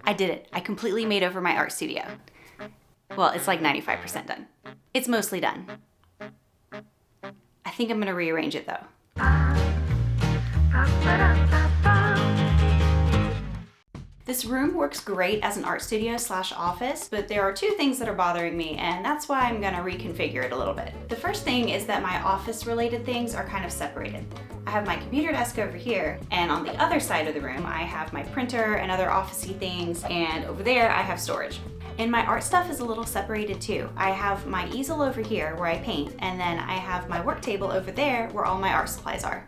I did it. I completely made over my art studio. Well, it's like 95% done. It's mostly done. I think I'm gonna rearrange it though. This room works great as an art studio / office, but there are two things that are bothering me, and that's why I'm gonna reconfigure it a little bit. The first thing is that my office related things are kind of separated. I have my computer desk over here, and on the other side of the room, I have my printer and other officey things, and over there I have storage. And my art stuff is a little separated too. I have my easel over here where I paint, and then I have my work table over there where all my art supplies are.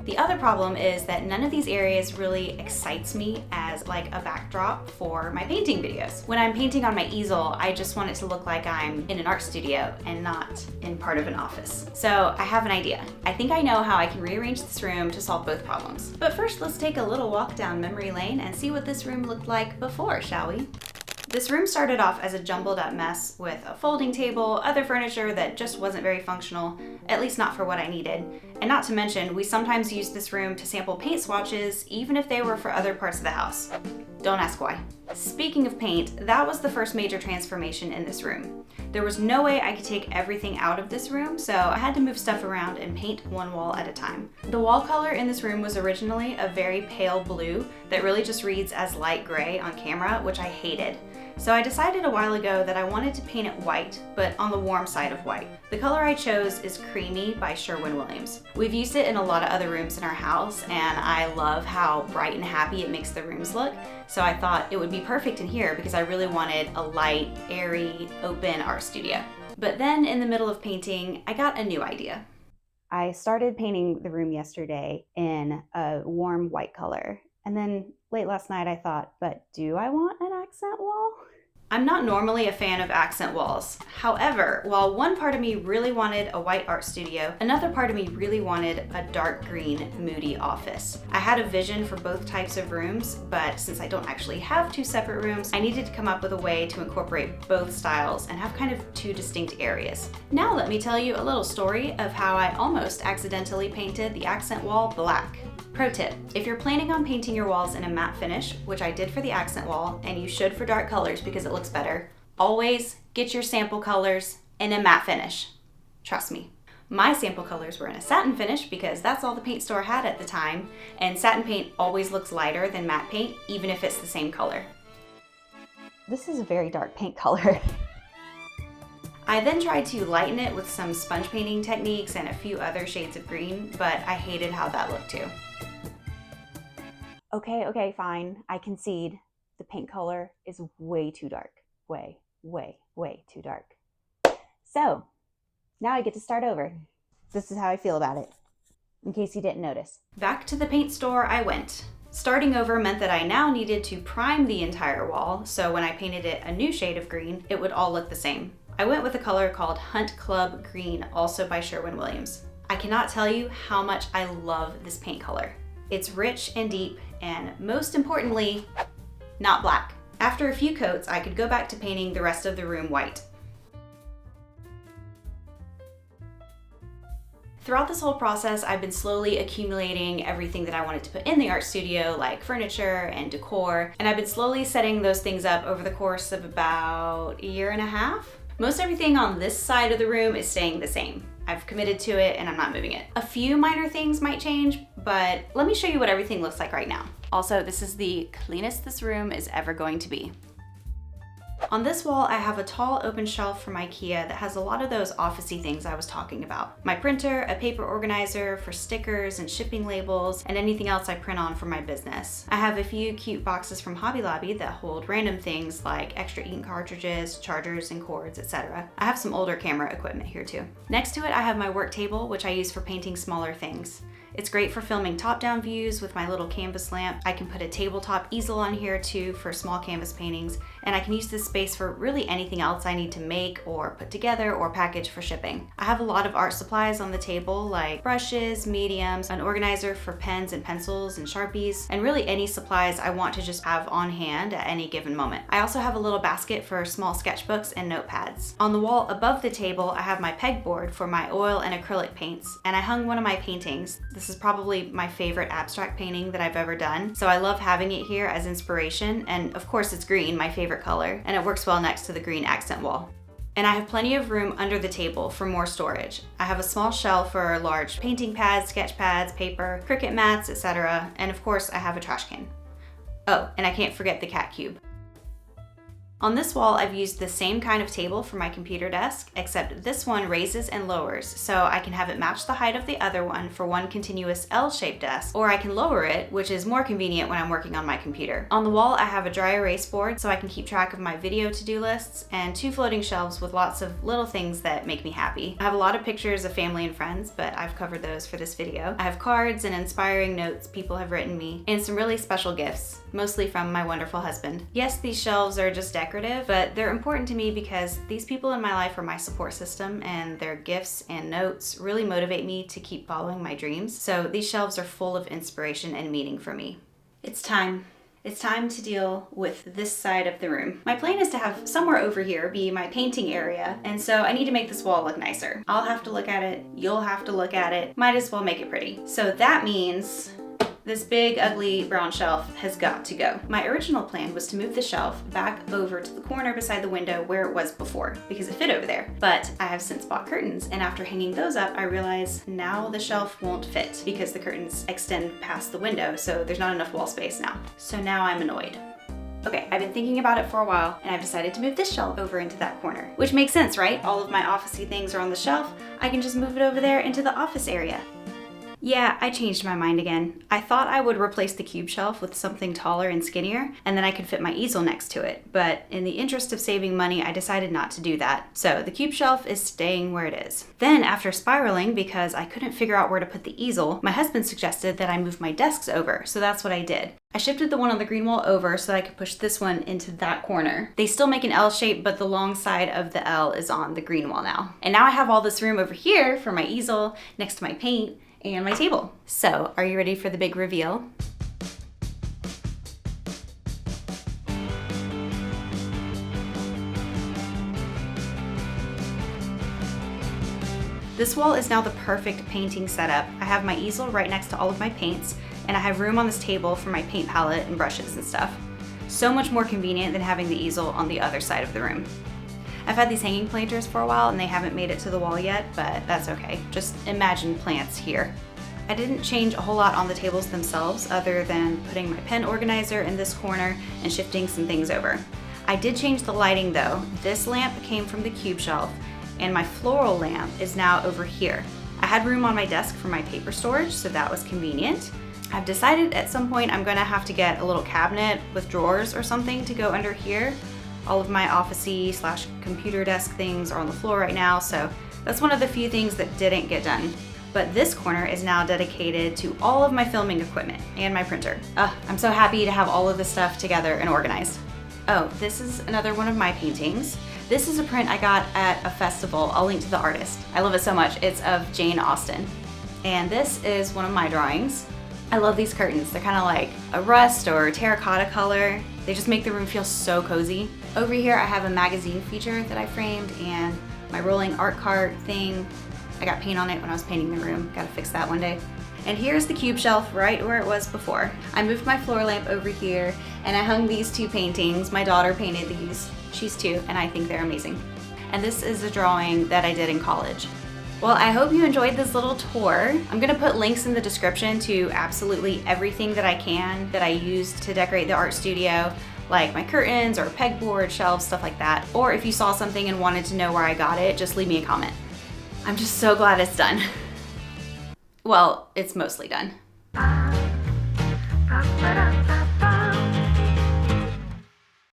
The other problem is that none of these areas really excites me as like a backdrop for my painting videos. When I'm painting on my easel, I just want it to look like I'm in an art studio and not in part of an office. So I have an idea. I think I know how I can rearrange this room to solve both problems. But first, let's take a little walk down memory lane and see what this room looked like before, shall we? This room started off as a jumbled up mess with a folding table, other furniture that just wasn't very functional, at least not for what I needed. And not to mention, we sometimes used this room to sample paint swatches, even if they were for other parts of the house. Don't ask why. Speaking of paint, that was the first major transformation in this room. There was no way I could take everything out of this room, so I had to move stuff around and paint one wall at a time. The wall color in this room was originally a very pale blue that really just reads as light gray on camera, which I hated. So I decided a while ago that I wanted to paint it white, but on the warm side of white. The color I chose is Creamy by Sherwin-Williams. We've used it in a lot of other rooms in our house, and I love how bright and happy it makes the rooms look. So I thought it would be perfect in here because I really wanted a light, airy, open art studio. But then in the middle of painting, I got a new idea. I started painting the room yesterday in a warm white color. And then late last night I thought, but do I want an accent wall? I'm not normally a fan of accent walls. However, while one part of me really wanted a white art studio, another part of me really wanted a dark green, moody office. I had a vision for both types of rooms, but since I don't actually have two separate rooms, I needed to come up with a way to incorporate both styles and have kind of two distinct areas. Now let me tell you a little story of how I almost accidentally painted the accent wall black. Pro tip, if you're planning on painting your walls in a matte finish, which I did for the accent wall, and you should for dark colors because it looks better, always get your sample colors in a matte finish. Trust me. My sample colors were in a satin finish because that's all the paint store had at the time, and satin paint always looks lighter than matte paint, even if it's the same color. This is a very dark paint color. I then tried to lighten it with some sponge painting techniques and a few other shades of green, but I hated how that looked too. Okay, fine. I concede. The paint color is way too dark. Way too dark. So, now I get to start over. This is how I feel about it, in case you didn't notice. Back to the paint store I went. Starting over meant that I now needed to prime the entire wall, so when I painted it a new shade of green, it would all look the same. I went with a color called Hunt Club Green, also by Sherwin-Williams. I cannot tell you how much I love this paint color. It's rich and deep, and most importantly, not black. After a few coats, I could go back to painting the rest of the room white. Throughout this whole process, I've been slowly accumulating everything that I wanted to put in the art studio, like furniture and decor, and I've been slowly setting those things up over the course of about a year and a half. Most everything on this side of the room is staying the same. I've committed to it and I'm not moving it. A few minor things might change, but let me show you what everything looks like right now. Also, this is the cleanest this room is ever going to be. On this wall, I have a tall open shelf from IKEA that has a lot of those officey things I was talking about. My printer, a paper organizer for stickers and shipping labels, and anything else I print on for my business. I have a few cute boxes from Hobby Lobby that hold random things like extra ink cartridges, chargers, and cords, etc. I have some older camera equipment here too. Next to it, I have my work table, which I use for painting smaller things. It's great for filming top-down views with my little canvas lamp. I can put a tabletop easel on here too for small canvas paintings, and I can use this space for really anything else I need to make or put together or package for shipping. I have a lot of art supplies on the table like brushes, mediums, an organizer for pens and pencils and Sharpies, and really any supplies I want to just have on hand at any given moment. I also have a little basket for small sketchbooks and notepads. On the wall above the table, I have my pegboard for my oil and acrylic paints, and I hung one of my paintings, the This is probably my favorite abstract painting that I've ever done, so I love having it here as inspiration, and of course it's green, my favorite color, and it works well next to the green accent wall. And I have plenty of room under the table for more storage. I have a small shelf for large painting pads, sketch pads, paper, Cricut mats, etc. And of course I have a trash can. Oh, and I can't forget the cat cube. On this wall, I've used the same kind of table for my computer desk, except this one raises and lowers, so I can have it match the height of the other one for one continuous L-shaped desk, or I can lower it, which is more convenient when I'm working on my computer. On the wall, I have a dry erase board so I can keep track of my video to-do lists, and 2 floating shelves with lots of little things that make me happy. I have a lot of pictures of family and friends, but I've covered those for this video. I have cards and inspiring notes people have written me, and some really special gifts, mostly from my wonderful husband. Yes, these shelves are just decorative, but they're important to me because these people in my life are my support system, and their gifts and notes really motivate me to keep following my dreams. So these shelves are full of inspiration and meaning for me. It's time. It's time to deal with this side of the room. My plan is to have somewhere over here be my painting area, and so I need to make this wall look nicer. I'll have to look at it, you'll have to look at it, might as well make it pretty. So that means this big, ugly brown shelf has got to go. My original plan was to move the shelf back over to the corner beside the window where it was before, because it fit over there. But I have since bought curtains, and after hanging those up, I realize now the shelf won't fit because the curtains extend past the window, so there's not enough wall space now. So now I'm annoyed. Okay, I've been thinking about it for a while, and I've decided to move this shelf over into that corner. Which makes sense, right? All of my office-y things are on the shelf. I can just move it over there into the office area. Yeah, I changed my mind again. I thought I would replace the cube shelf with something taller and skinnier, and then I could fit my easel next to it. But in the interest of saving money, I decided not to do that. So the cube shelf is staying where it is. Then after spiraling, because I couldn't figure out where to put the easel, my husband suggested that I move my desks over, so that's what I did. I shifted the one on the green wall over so that I could push this one into that corner. They still make an L shape, but the long side of the L is on the green wall now. And now I have all this room over here for my easel, next to my paint, and my table. So, are you ready for the big reveal? This wall is now the perfect painting setup. I have my easel right next to all of my paints, and I have room on this table for my paint palette and brushes and stuff. So much more convenient than having the easel on the other side of the room. I've had these hanging planters for a while and they haven't made it to the wall yet, but that's okay. Just imagine plants here. I didn't change a whole lot on the tables themselves other than putting my pen organizer in this corner and shifting some things over. I did change the lighting though. This lamp came from the cube shelf and my floral lamp is now over here. I had room on my desk for my paper storage, so that was convenient. I've decided at some point I'm gonna have to get a little cabinet with drawers or something to go under here. All of my office-y / computer desk things are on the floor right now, so that's one of the few things that didn't get done. But this corner is now dedicated to all of my filming equipment and my printer. I'm so happy to have all of this stuff together and organized. Oh, this is another one of my paintings. This is a print I got at a festival. I'll link to the artist. I love it so much. It's of Jane Austen. And this is one of my drawings. I love these curtains. They're kind of like a rust or terracotta color. They just make the room feel so cozy. Over here I have a magazine feature that I framed and my rolling art cart thing. I got paint on it when I was painting the room. Gotta fix that one day. And here's the cube shelf right where it was before. I moved my floor lamp over here and I hung these 2 paintings. My daughter painted these. She's 2 and I think they're amazing. And this is a drawing that I did in college. Well, I hope you enjoyed this little tour. I'm gonna put links in the description to absolutely everything that I can that I used to decorate the art studio, like my curtains or pegboard, shelves, stuff like that. Or if you saw something and wanted to know where I got it, just leave me a comment. I'm just so glad it's done. Well, it's mostly done.